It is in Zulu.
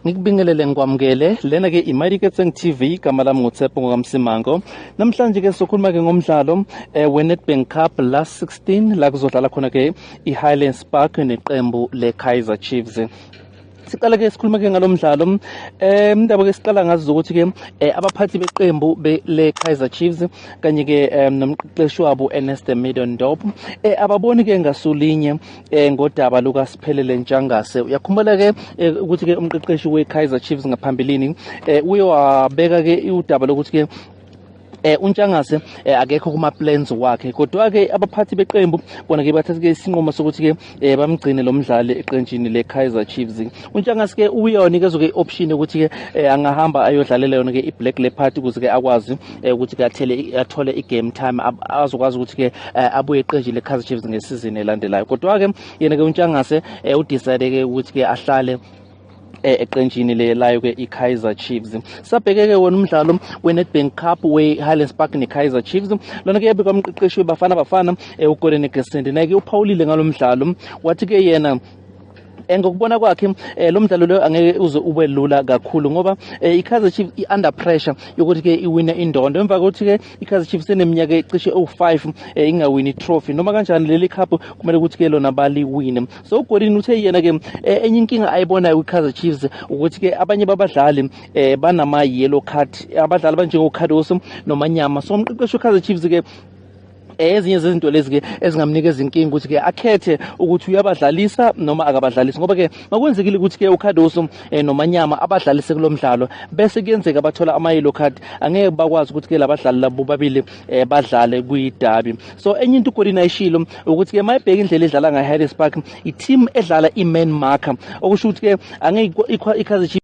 Ngikubingelele ngikwamukele lena ke iMariketing TV igama lami nguThepho ngokamsimango. Namhlanje ke sokhuluma ke ngomdlalo weNedbank Cup last 16 la kuzodlala khona ke iHighlands Park neqembu leKaizer Chiefs. Siqala ke sikhuluma ke ngalomdlalo indaba ke siqala ngazi ukuthi ke abaphathi beqembu leKaizer Chiefs kanye ke nomqeqeshi wabo Ernest Middendorp ababoni ke ngasulinye ngodaba luka Siphelele Ntshangase. Uyakhumbula ke ukuthi ke umqeqeshi weKaizer Chiefs ngaphambilini uye wabeka ke udaba lokuthi ke uNtshangase akekho kuma plans wakhe, kodwa ke abaphathi beqembu bona ke bathatha ke isinqumo sokuthi ke bamgcine lo mdlali eqenjini leKaizer Chiefs. uNtshangase ke uyonikezwe ke option ukuthi ke angahamba ayodlalela yona ke iBlack Leopard ukuze ke akwazi ukuthi ke athole igame time azokwazi ukuthi ke abuye eqenjini leKaizer Chiefs ngesizini elandelayo. Kodwa ke yena ke uNtshangase udecide ke ukuthi ke ahlale eqenjini layo ke iKaizer Chiefs. Sabheke ke wona umdlalo weNedbank Cup weHighlands Park neKaizer Chiefs. Lona ke yabekwa umqeqeshi weBafana uGordon Gesindi, naye ke uphawulile ngalomdlalo wathi ke yena ngokubona kwakhe lo mdlalo lo angeke uze ube lula kakhulu ngoba iKaizer Chiefs under pressure yokuthi ke iwine indondo emva kokuthi ke iKaizer Chiefs eneminyaka ecishe 5 ingawini trophy noma kanjani leli cup kumele ukuthi ke lona baliwine. So uGordon uthe yena ke enye inkinga ayibonayo kwiKaizer Chiefs ukuthi ke abanye babadlali banama yellow card, abadlali banjengo Khadoso noManyama. So umqeqeshi weKaizer Chiefs ke ezinye zezinto lezi ke ezingamnikeza inkinga ukuthi ke akhethe ukuthi uyabadlalisa noma akabadlalisi, ngoba ke makwenzekile ukuthi ke uKhadoso noManyama abadlalise kulomdlalo bese kuyenzeka bathola ama yellow card, angeke bakwazi ukuthi ke labadlali labo babili badlale kuyidabi. So enye into uGordon ayishilo ukuthi ke mayibheka indlela edlala ngayo Highlands Park, i-team edlala i-man marker, okusho ukuthi ke angeke iKaizer Chiefs